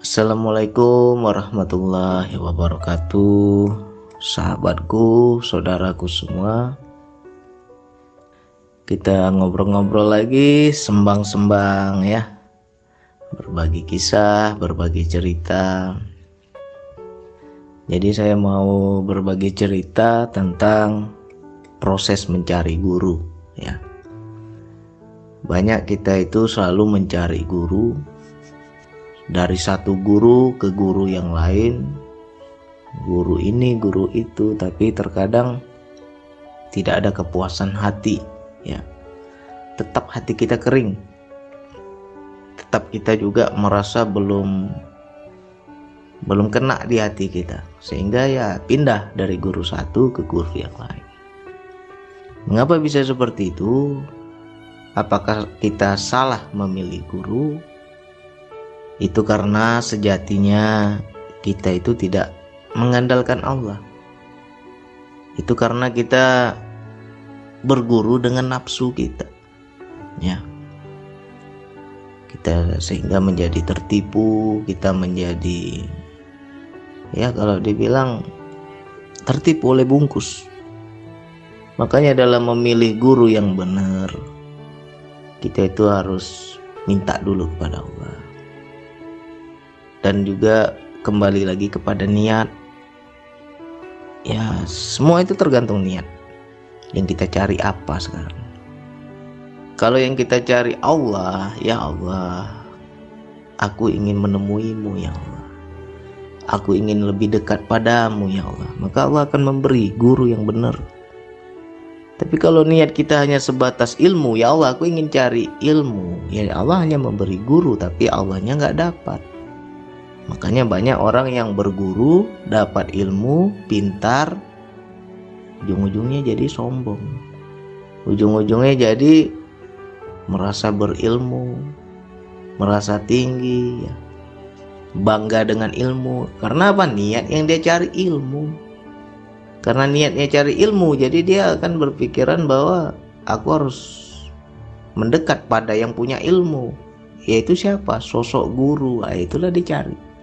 Assalamualaikum warahmatullahi wabarakatuh. Sahabatku, saudaraku semua, kita ngobrol-ngobrol lagi, sembang-sembang ya. Berbagi kisah, berbagi cerita. Jadi saya mau berbagi cerita tentang proses mencari guru ya. Banyak kita itu selalu mencari guru, dari satu guru ke guru yang lain, guru ini, guru itu, tapi terkadang tidak ada kepuasan hati ya. Tetap hati kita kering, tetap kita juga merasa belum kena di hati kita, sehingga ya pindah dari guru satu ke guru yang lain. Mengapa bisa seperti itu? Apakah kita salah memilih guru? Itu karena sejatinya kita itu tidak mengandalkan Allah. Itu karena kita berguru dengan nafsu kita ya. Kita sehingga menjadi tertipu, kita menjadi ya kalau dibilang tertipu oleh bungkus. Makanya dalam memilih guru yang benar, kita itu harus minta dulu kepada Allah. Dan juga kembali lagi kepada niat. Ya, semua itu tergantung niat. Yang kita cari apa sekarang? Kalau yang kita cari Allah, ya Allah, aku ingin menemuimu ya Allah. Aku ingin lebih dekat padamu ya Allah. Maka Allah akan memberi guru yang benar. Tapi kalau niat kita hanya sebatas ilmu, ya Allah, aku ingin cari ilmu. Ya Allah hanya memberi guru, tapi Allahnya nggak dapat. Makanya banyak orang yang berguru, dapat ilmu, pintar, ujung-ujungnya jadi sombong. Ujung-ujungnya jadi merasa berilmu, merasa tinggi ya. Bangga dengan ilmu. Karena apa? Niat yang dia cari ilmu. Karena niatnya cari ilmu, jadi dia akan berpikiran bahwa aku harus mendekat pada yang punya ilmu. Yaitu siapa? Sosok guru. Itulah dicari.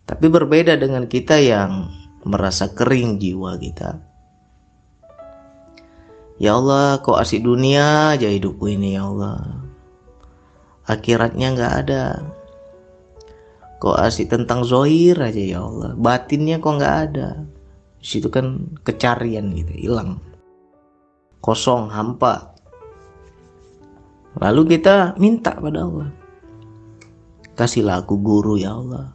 Tapi berbeda dengan kita yang merasa kering jiwa kita. Ya Allah, kok asik dunia aja hidupku ini ya Allah. Akhiratnya nggak ada. Kok asik tentang zohir aja ya Allah. Batinnya kok nggak ada. Di situ kan kecarian gitu, hilang. Kosong, hampa. Lalu kita minta pada Allah. Kasihlah aku guru ya Allah,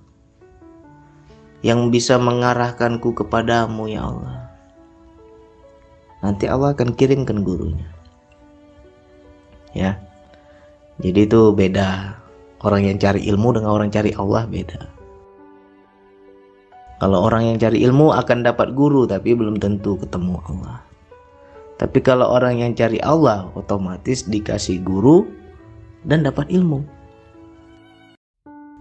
yang bisa mengarahkanku kepadamu ya Allah. Nanti Allah akan kirimkan gurunya ya. Jadi itu beda. Orang yang cari ilmu dengan orang cari Allah beda. Kalau orang yang cari ilmu akan dapat guru, tapi belum tentu ketemu Allah. Tapi kalau orang yang cari Allah, otomatis dikasih guru dan dapat ilmu.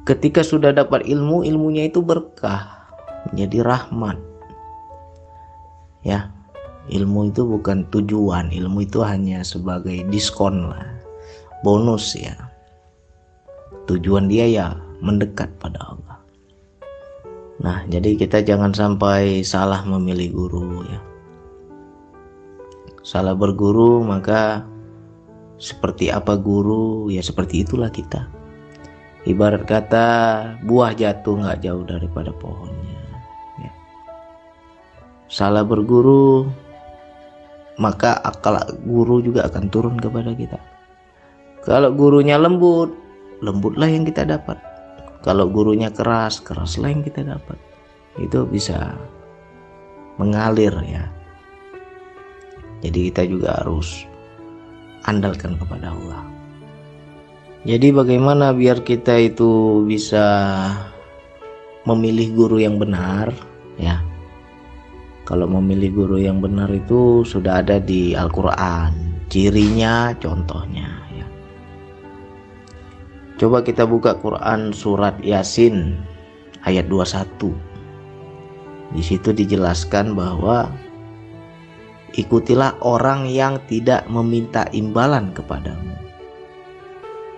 Ketika sudah dapat ilmu, ilmunya itu berkah, menjadi rahmat. Ya, ilmu itu bukan tujuan, ilmu itu hanya sebagai diskon lah, bonus ya. Tujuan dia ya mendekat pada Allah. Nah, jadi kita jangan sampai salah memilih guru ya. Salah berguru, maka seperti apa guru, ya seperti itulah kita. Ibarat kata buah jatuh nggak jauh daripada pohonnya ya. Salah berguru, maka akal guru juga akan turun kepada kita. Kalau gurunya lembut, lembutlah yang kita dapat. Kalau gurunya keras, keraslah yang kita dapat. Itu bisa mengalir ya. Jadi kita juga harus andalkan kepada Allah. Jadi bagaimana biar kita itu bisa memilih guru yang benar ya. Kalau memilih guru yang benar itu sudah ada di Al-Quran, cirinya, contohnya ya. Coba kita buka Quran surat Yasin ayat 21. Di situ dijelaskan bahwa ikutilah orang yang tidak meminta imbalan kepadamu,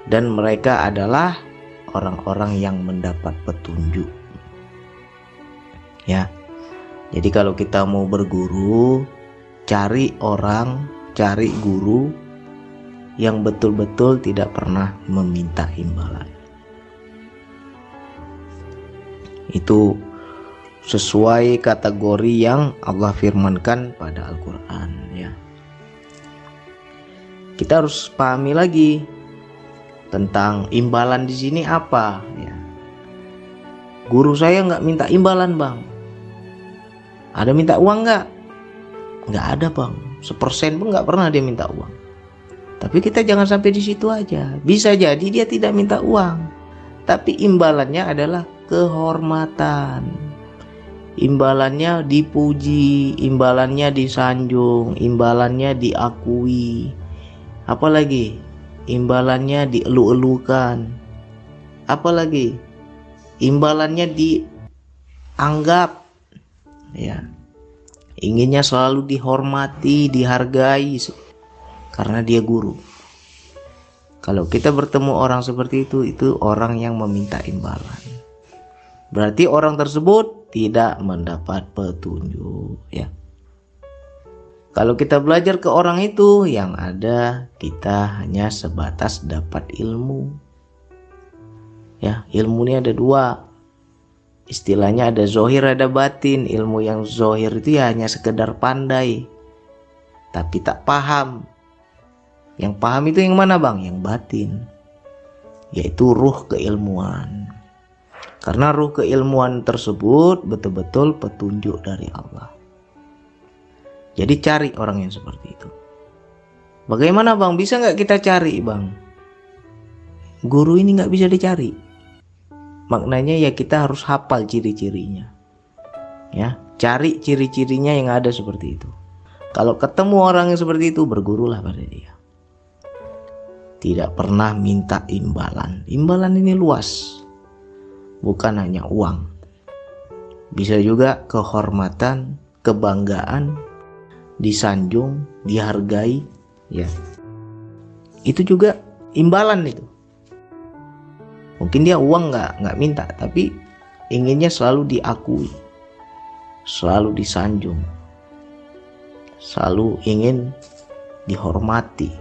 dan mereka adalah orang-orang yang mendapat petunjuk. Ya. Jadi kalau kita mau berguru, cari guru yang betul-betul tidak pernah meminta imbalan. Itu sesuai kategori yang Allah firmankan pada Al-Quran, ya. Kita harus pahami lagi tentang imbalan di sini apa, ya. Guru saya nggak minta imbalan, Bang. Ada minta uang nggak? Nggak ada, Bang. 1% pun nggak pernah dia minta uang. Tapi kita jangan sampai di situ aja. Bisa jadi dia tidak minta uang, tapi imbalannya adalah kehormatan. Imbalannya dipuji, imbalannya disanjung, imbalannya diakui. Apalagi imbalannya dielu-elukan. Apalagi imbalannya dianggap, ya. Inginnya selalu dihormati, dihargai karena dia guru. Kalau kita bertemu orang seperti itu orang yang meminta imbalan. Berarti orang tersebut tidak mendapat petunjuk, ya. Kalau kita belajar ke orang itu, yang ada kita hanya sebatas dapat ilmu. Ya, ilmu ini ada dua. Istilahnya ada zohir, ada batin. Ilmu yang zohir itu ya hanya sekedar pandai, tapi tak paham. Yang paham itu yang mana, Bang? Yang batin, yaitu ruh keilmuan. Karena ruh keilmuan tersebut betul-betul petunjuk dari Allah. Jadi cari orang yang seperti itu. Bagaimana, Bang? Bisa nggak kita cari, Bang? Guru ini nggak bisa dicari. Maknanya ya kita harus hafal ciri-cirinya. Ya, cari ciri-cirinya yang ada seperti itu. Kalau ketemu orang yang seperti itu, bergurulah pada dia. Tidak pernah minta imbalan. Imbalan ini luas. Bukan hanya uang. Bisa juga kehormatan, kebanggaan, disanjung, dihargai, ya. Itu juga imbalan itu. Mungkin dia uang nggak minta, tapi inginnya selalu diakui, selalu disanjung, selalu ingin dihormati.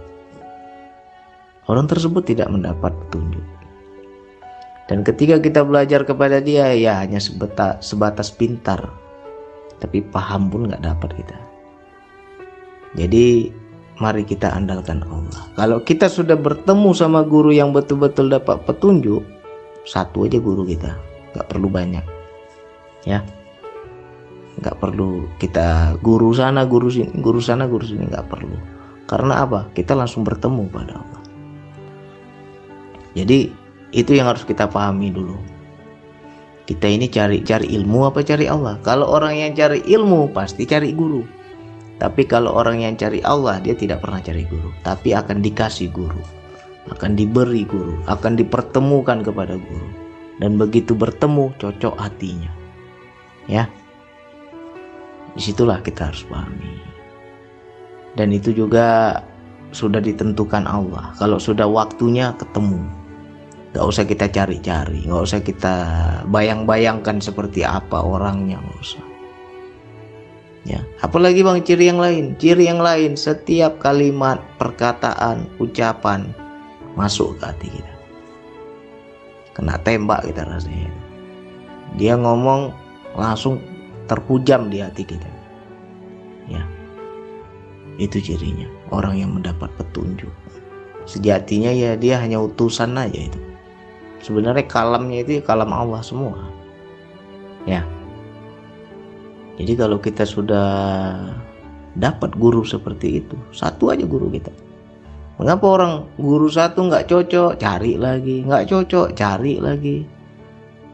Orang tersebut tidak mendapat petunjuk. Dan ketika kita belajar kepada dia, ya hanya sebatas pintar, tapi paham pun nggak dapat kita. Jadi mari kita andalkan Allah. Kalau kita sudah bertemu sama guru yang betul-betul dapat petunjuk, satu aja guru kita, nggak perlu banyak, ya. Nggak perlu kita guru sana, guru sini, guru sana, guru sini, nggak perlu. Karena apa? Kita langsung bertemu pada Allah. Jadi itu yang harus kita pahami dulu. Kita ini cari ilmu apa cari Allah? Kalau orang yang cari ilmu pasti cari guru. Tapi kalau orang yang cari Allah, dia tidak pernah cari guru, tapi akan dikasih guru, akan diberi guru, akan dipertemukan kepada guru. Dan begitu bertemu, cocok hatinya, ya. Disitulah kita harus pahami. Dan itu juga sudah ditentukan Allah. Kalau sudah waktunya ketemu, gak usah kita cari-cari, gak usah kita bayang-bayangkan seperti apa orangnya, gak usah. Ya, apalagi Bang ciri yang lain? Ciri yang lain, setiap kalimat, perkataan, ucapan masuk ke hati kita. Kena tembak kita rasanya. Dia ngomong langsung terhujam di hati kita. Ya. Itu cirinya orang yang mendapat petunjuk. Sejatinya ya dia hanya utusan aja itu. Sebenarnya kalamnya itu kalam Allah semua. Ya. Jadi kalau kita sudah dapat guru seperti itu, satu aja guru kita. Mengapa orang guru satu nggak cocok, cari lagi, nggak cocok, cari lagi.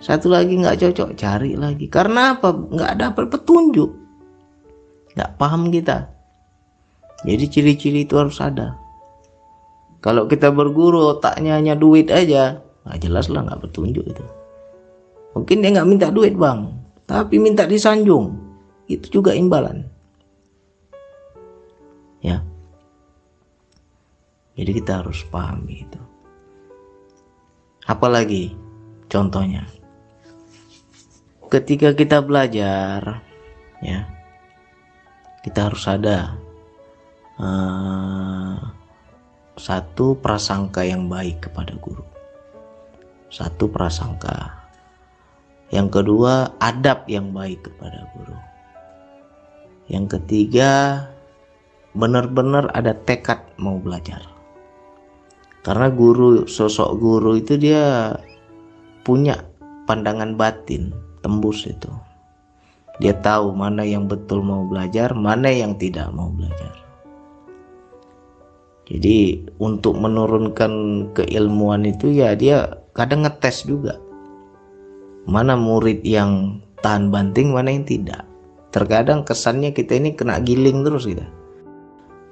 Satu lagi nggak cocok, cari lagi. Karena apa? Nggak dapat petunjuk, nggak paham kita. Jadi ciri-ciri itu harus ada. Kalau kita berguru otaknya hanya duit aja, nggak jelas lah, nggak petunjuk itu. Mungkin dia nggak minta duit, Bang, tapi minta disanjung. Itu juga imbalan, ya. Jadi kita harus pahami itu. Apalagi Contohnya, ketika kita belajar, ya, kita harus ada satu prasangka yang baik kepada guru. Satu prasangka. Yang kedua, adab yang baik kepada guru. Yang ketiga, benar-benar ada tekad mau belajar. Karena guru, sosok guru itu dia punya pandangan batin, tembus itu. Dia tahu mana yang betul mau belajar, mana yang tidak mau belajar. Jadi untuk menurunkan keilmuan itu ya dia kadang ngetes juga. Mana murid yang tahan banting, mana yang tidak. Terkadang kesannya kita ini kena giling terus kita.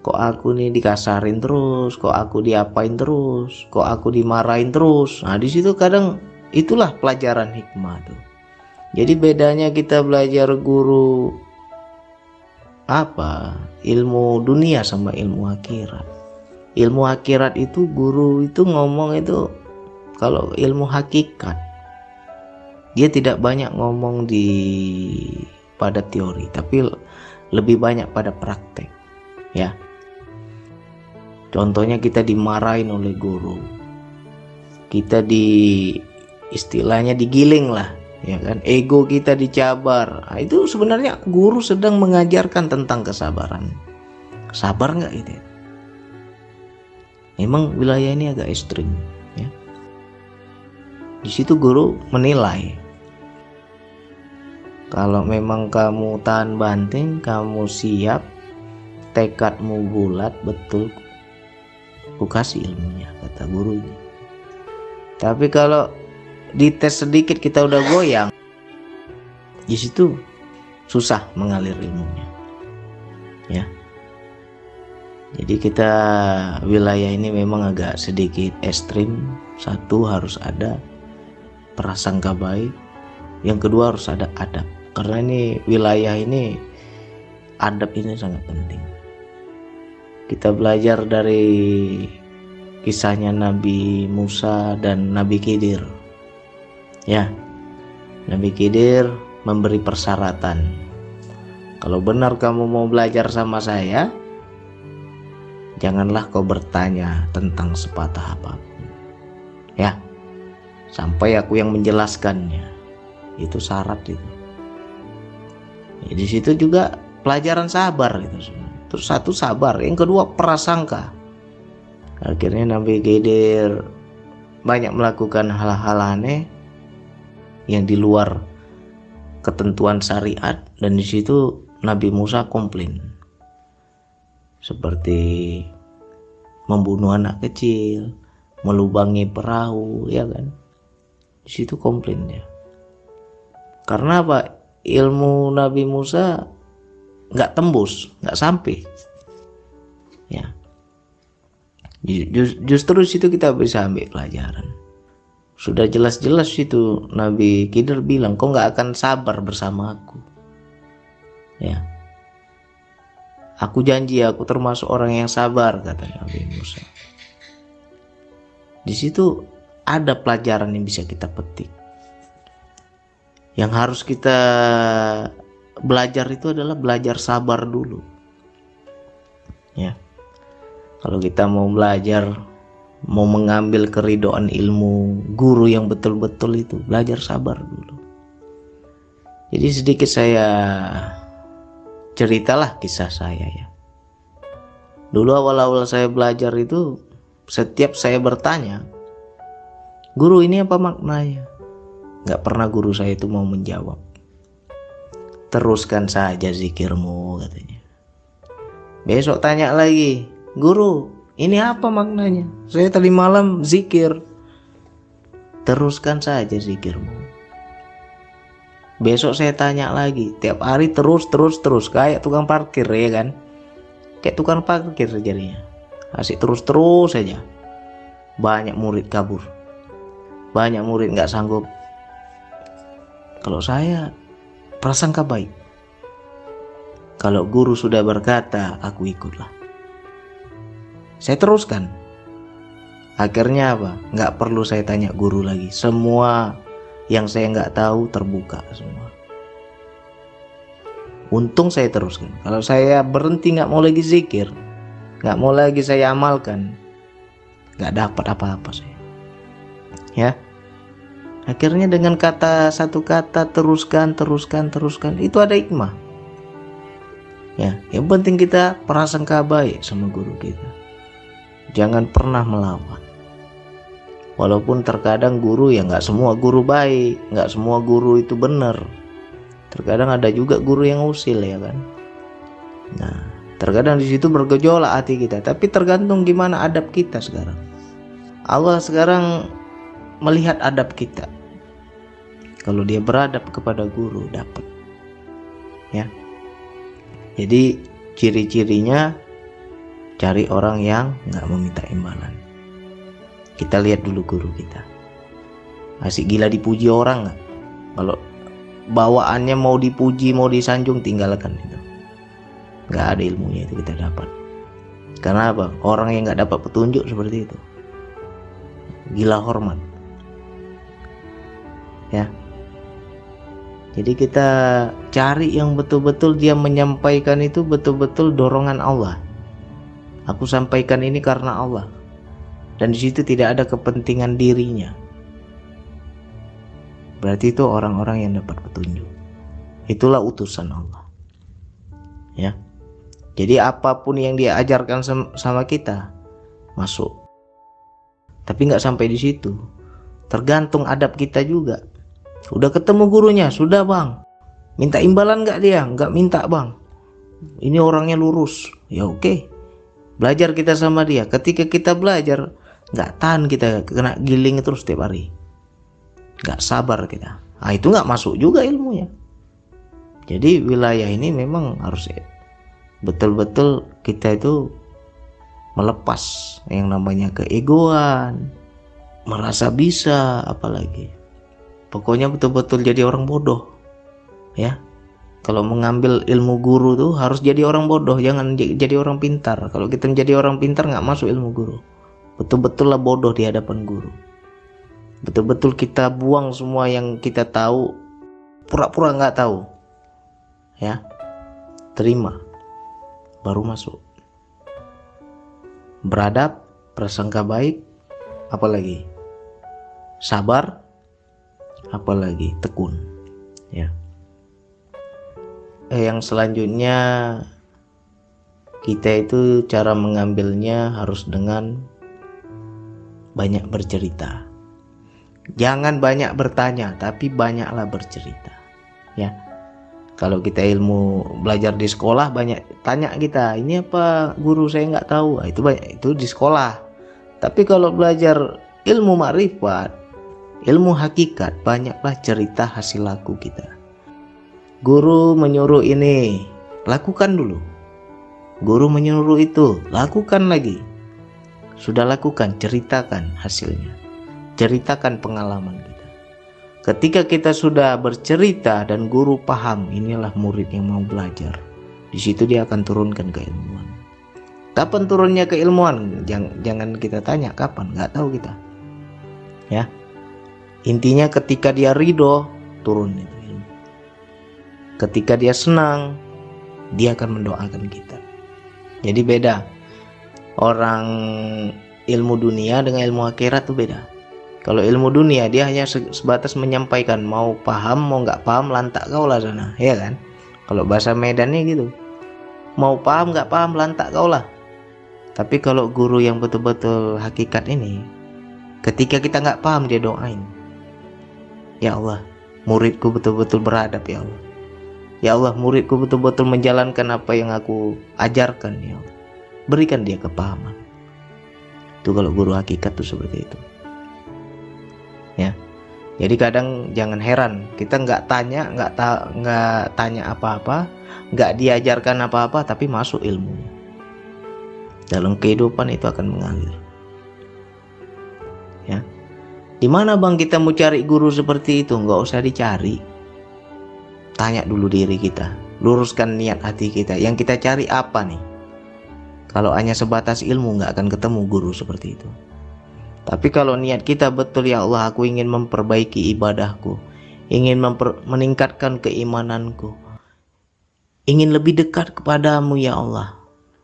Kok aku nih dikasarin terus, kok aku diapain terus, kok aku dimarahin terus. Nah di situ kadang itulah pelajaran hikmah tuh. Jadi bedanya kita belajar guru ilmu dunia sama ilmu akhirat. Ilmu akhirat itu guru itu ngomong itu, kalau ilmu hakikat dia tidak banyak ngomong pada teori, tapi lebih banyak pada praktek, ya. Contohnya kita dimarahin oleh guru, kita istilahnya digiling lah, ya kan, ego kita dicabar. Nah, itu sebenarnya guru sedang mengajarkan tentang kesabaran. Sabar nggak itu? Memang wilayah ini agak ekstrim, ya. Di situ guru menilai. Kalau memang kamu tahan banting, kamu siap, tekadmu bulat, betul, ku kasih ilmunya, kata guru ini. Tapi kalau dites sedikit kita udah goyang, di situ susah mengalir ilmunya, ya. Jadi kita wilayah ini memang agak sedikit ekstrim. Satu, harus ada prasangka baik. Yang kedua, harus ada adab. Karena ini wilayah ini, adab ini sangat penting. Kita belajar dari kisahnya Nabi Musa dan Nabi Khidir. Ya, Nabi Khidir memberi persyaratan. Kalau benar kamu mau belajar sama saya, janganlah kau bertanya tentang sepatah apapun, ya, sampai aku yang menjelaskannya. Itu syarat itu. Ya, di situ juga pelajaran sabar itu. Terus satu sabar, yang kedua prasangka. Akhirnya Nabi Khidir banyak melakukan hal-hal aneh yang di luar ketentuan syariat, dan di situ Nabi Musa komplain. Seperti membunuh anak kecil, melubangi perahu, ya kan? Di situ komplain dia. Karena apa? Ilmu Nabi Musa nggak tembus, nggak sampai. Ya. Justru di situ kita bisa ambil pelajaran. Sudah jelas-jelas itu Nabi Khidir bilang, kau nggak akan sabar bersama aku. Ya. Aku janji aku termasuk orang yang sabar, kata Nabi Musa. Di situ ada pelajaran yang bisa kita petik. Yang harus kita belajar itu adalah belajar sabar dulu. Ya. Kalau kita mau belajar, mau mengambil keridhaan ilmu guru yang betul-betul itu, belajar sabar dulu. Jadi sedikit saya ceritalah kisah saya, ya. Dulu awal-awal saya belajar itu, setiap saya bertanya, guru ini apa maknanya? Gak pernah guru saya itu mau menjawab. Teruskan saja zikirmu, katanya. Besok tanya lagi, guru ini apa maknanya? Saya tadi malam zikir. Teruskan saja zikirmu. Besok saya tanya lagi, tiap hari terus kayak tukang parkir, ya kan? Kayak tukang parkir jadinya. Asik terus saja. Banyak murid kabur, banyak murid nggak sanggup. Kalau saya prasangka baik. Kalau guru sudah berkata, aku ikutlah. Saya teruskan. Akhirnya apa? Nggak perlu saya tanya guru lagi. Semua yang saya nggak tahu terbuka semua. Untung saya teruskan. Kalau saya berhenti nggak mau lagi zikir, nggak mau lagi saya amalkan, nggak dapat apa-apa saya. Ya, akhirnya dengan satu kata teruskan, itu ada hikmah. Ya, yang penting kita prasangka baik sama guru kita. Jangan pernah melawan. Walaupun terkadang guru ya nggak semua guru baik, nggak semua guru itu benar. Terkadang ada juga guru yang usil ya kan. Nah, terkadang di situ bergejolak hati kita. Tapi tergantung gimana adab kita sekarang. Allah sekarang melihat adab kita. Kalau dia beradab kepada guru dapat. Ya. Jadi ciri-cirinya cari orang yang nggak meminta imbalan. Kita lihat dulu guru kita. Asik gila dipuji orang nggak? Kalau bawaannya mau dipuji, mau disanjung, tinggalkan itu. Nggak ada ilmunya itu kita dapat. Karena apa? Orang yang nggak dapat petunjuk seperti itu. Gila hormat. Ya. Jadi kita cari yang betul-betul dia menyampaikan itu betul-betul dorongan Allah. Aku sampaikan ini karena Allah. Dan di situ tidak ada kepentingan dirinya. Berarti itu orang-orang yang dapat petunjuk. Itulah utusan Allah. Ya. Jadi apapun yang dia ajarkan sama kita masuk. Tapi nggak sampai di situ. Tergantung adab kita juga. Udah ketemu gurunya, sudah bang. Minta imbalan nggak dia? Nggak minta bang. Ini orangnya lurus. Ya oke. Belajar kita sama dia. Ketika kita belajar, nggak tahan kita kena giling terus setiap hari. Nggak sabar kita. Nah, itu nggak masuk juga ilmunya. Jadi wilayah ini memang harus betul-betul kita itu melepas yang namanya keegoan, merasa bisa, apalagi. Pokoknya betul-betul jadi orang bodoh. Ya. Kalau mengambil ilmu guru tuh harus jadi orang bodoh, jangan jadi orang pintar. Kalau kita menjadi orang pintar nggak masuk ilmu guru. Betul-betul lah bodoh di hadapan guru. Betul-betul kita buang semua yang kita tahu, pura-pura nggak tahu. Ya. Terima. Baru masuk. Beradab, prasangka baik, apalagi sabar, apalagi tekun. Ya. Yang selanjutnya kita itu cara mengambilnya harus dengan banyak bercerita. Jangan banyak bertanya, tapi banyaklah bercerita. Ya. Kalau kita ilmu belajar di sekolah banyak tanya kita, ini apa guru saya nggak tahu. Itu di sekolah. Tapi kalau belajar ilmu makrifat, ilmu hakikat, banyaklah cerita hasil laku kita. Guru menyuruh ini, lakukan dulu. Guru menyuruh itu, lakukan lagi. Sudah lakukan, ceritakan hasilnya. Ceritakan pengalaman kita. Ketika kita sudah bercerita dan guru paham, inilah murid yang mau belajar. Di situ dia akan turunkan keilmuan. Kapan turunnya keilmuan? Jangan kita tanya kapan, nggak tahu kita. Ya. Intinya ketika dia ridho, turun itu ilmu. Ketika dia senang, dia akan mendoakan kita. Jadi beda. Orang ilmu dunia dengan ilmu akhirat itu beda. Kalau ilmu dunia dia hanya sebatas menyampaikan, mau paham mau nggak paham lantak kau lah sana, ya kan? Kalau bahasa Medannya gitu, mau paham nggak paham lantak kau lah. Tapi kalau guru yang betul-betul hakikat ini, ketika kita nggak paham dia doain, ya Allah, muridku betul-betul beradab ya Allah. Ya Allah, muridku betul-betul menjalankan apa yang aku ajarkan ya Allah. Berikan dia kepahaman. Itu kalau guru hakikat tuh seperti itu. Ya. Jadi kadang jangan heran, kita nggak tanya apa-apa, nggak diajarkan apa-apa, tapi masuk ilmunya. Dalam kehidupan itu akan mengalir. Ya. Di mana bang kita mau cari guru seperti itu? Nggak usah dicari. Tanya dulu diri kita, luruskan niat hati kita. Yang kita cari apa nih? Kalau hanya sebatas ilmu nggak akan ketemu guru seperti itu. Tapi kalau niat kita betul, ya Allah, aku ingin memperbaiki ibadahku, ingin meningkatkan keimananku, ingin lebih dekat kepadamu ya Allah.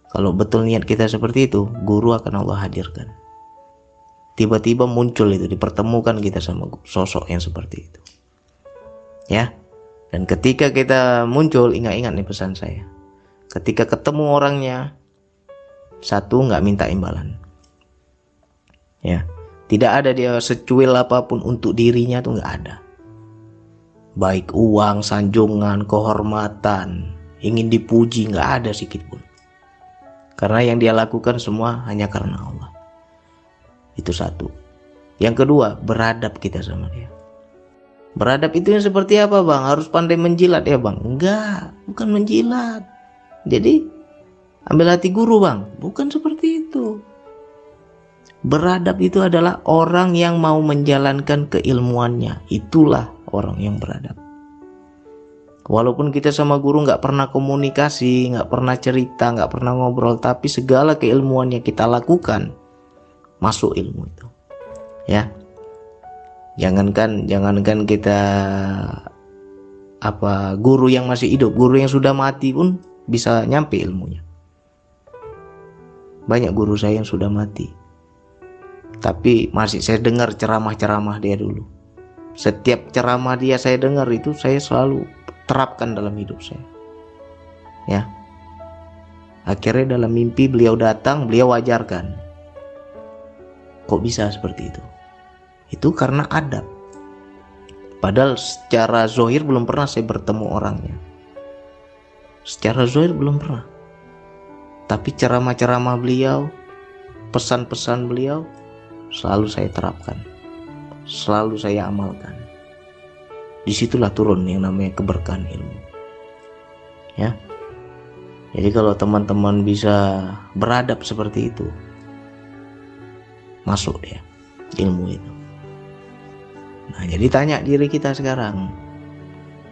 Kalau betul niat kita seperti itu, guru akan Allah hadirkan. Tiba-tiba muncul itu, dipertemukan kita sama sosok yang seperti itu. Ya. Dan ketika kita muncul, ingat-ingat nih pesan saya. Ketika ketemu orangnya, satu, nggak minta imbalan. Ya. Tidak ada dia secuil apapun untuk dirinya, tuh nggak ada. Baik uang, sanjungan, kehormatan, ingin dipuji, nggak ada sedikit pun. Karena yang dia lakukan semua hanya karena Allah. Itu satu. Yang kedua, beradab kita sama dia. Beradab itu yang seperti apa, Bang? Harus pandai menjilat ya, Bang? Enggak, bukan menjilat. Jadi ambil hati guru, Bang. Bukan seperti itu. Beradab itu adalah orang yang mau menjalankan keilmuannya. Itulah orang yang beradab. Walaupun kita sama guru nggak pernah komunikasi, nggak pernah cerita, nggak pernah ngobrol, tapi segala keilmuan yang kita lakukan masuk ilmu itu. Ya, jangankan kita guru yang masih hidup, guru yang sudah mati pun bisa nyampe ilmunya. Banyak guru saya yang sudah mati, tapi masih saya dengar ceramah-ceramah dia dulu. Setiap ceramah dia saya dengar itu, saya selalu terapkan dalam hidup saya. Ya. Akhirnya dalam mimpi beliau datang, beliau wajarkan. Kok bisa seperti itu? Itu karena adab. Padahal secara zohir belum pernah saya bertemu orangnya. Secara zohir belum pernah. Tapi ceramah-ceramah beliau, pesan-pesan beliau selalu saya terapkan, selalu saya amalkan. Disitulah turun yang namanya keberkahan ilmu. Ya. Jadi kalau teman-teman bisa beradab seperti itu, masuk ya ilmu itu. Nah, jadi tanya diri kita sekarang.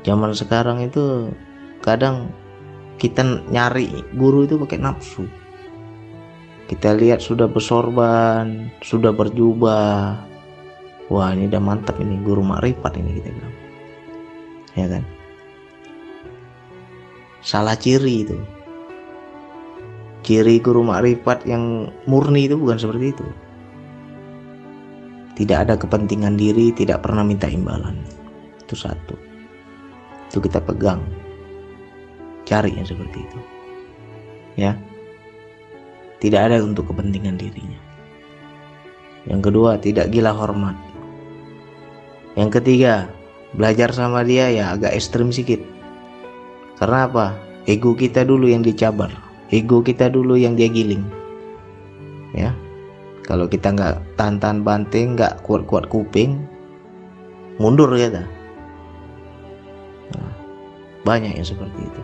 Zaman sekarang itu kadang kita nyari guru itu pakai nafsu. Kita lihat sudah bersorban, sudah berjubah. Wah, ini udah mantap ini, guru makrifat ini, kita bilang. Ya kan? Salah ciri itu. Ciri guru makrifat yang murni itu bukan seperti itu. Tidak ada kepentingan diri, tidak pernah minta imbalan. Itu satu. Itu kita pegang. Cari yang seperti itu. Ya. Tidak ada untuk kepentingan dirinya. Yang kedua, tidak gila hormat. Yang ketiga, belajar sama dia ya agak ekstrim sedikit. Karena apa? Ego kita dulu yang dicabar. Ego kita dulu yang dia giling. Ya. Kalau kita nggak tahan-tahan banting, nggak kuat-kuat kuping, mundur kita. Nah, banyak yang seperti itu,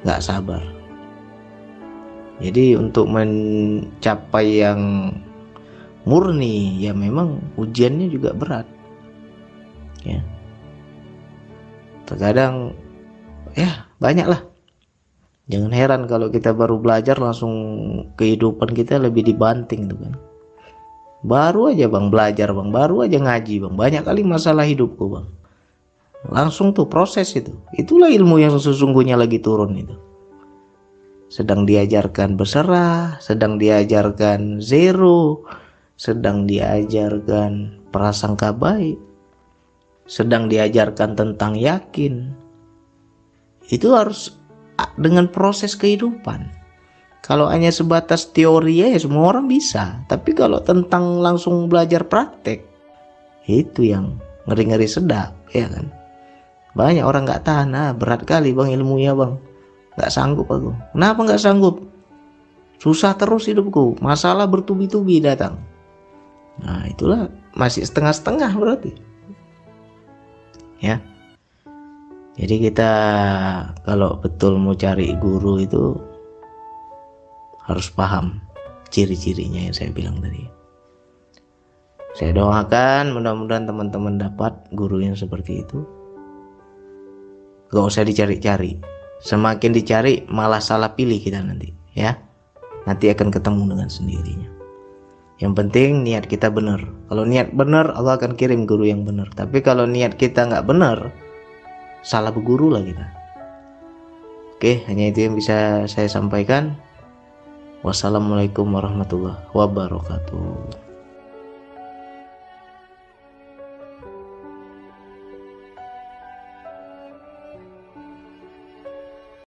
nggak sabar. Jadi untuk mencapai yang murni, ya memang ujiannya juga berat. Ya, terkadang, ya banyak lah. Jangan heran kalau kita baru belajar langsung kehidupan kita lebih dibanting tuh kan. Baru aja bang belajar bang, baru aja ngaji bang, banyak kali masalah hidupku bang. Langsung tuh proses itu. Itulah ilmu yang sesungguhnya lagi turun itu. Sedang diajarkan berserah, sedang diajarkan zero, sedang diajarkan prasangka baik, sedang diajarkan tentang yakin. Itu harus dengan proses kehidupan. Kalau hanya sebatas teori ya semua orang bisa. Tapi kalau tentang langsung belajar praktek, itu yang ngeri-ngeri sedap, ya kan? Banyak orang nggak tahan. Berat kali bang ilmunya bang, nggak sanggup aku. Kenapa nggak sanggup? Susah terus hidupku, masalah bertubi-tubi datang. Nah itulah masih setengah-setengah berarti. Ya. Jadi kita kalau betul mau cari guru itu harus paham ciri-cirinya yang saya bilang tadi. Saya doakan mudah-mudahan teman-teman dapat guru yang seperti itu. Gak usah dicari-cari. Semakin dicari malah salah pilih kita nanti, ya. Nanti akan ketemu dengan sendirinya. Yang penting niat kita benar. Kalau niat benar, Allah akan kirim guru yang benar. Tapi kalau niat kita nggak benar, salah berguru lah kita. Oke, hanya itu yang bisa saya sampaikan. Wassalamualaikum warahmatullahi wabarakatuh.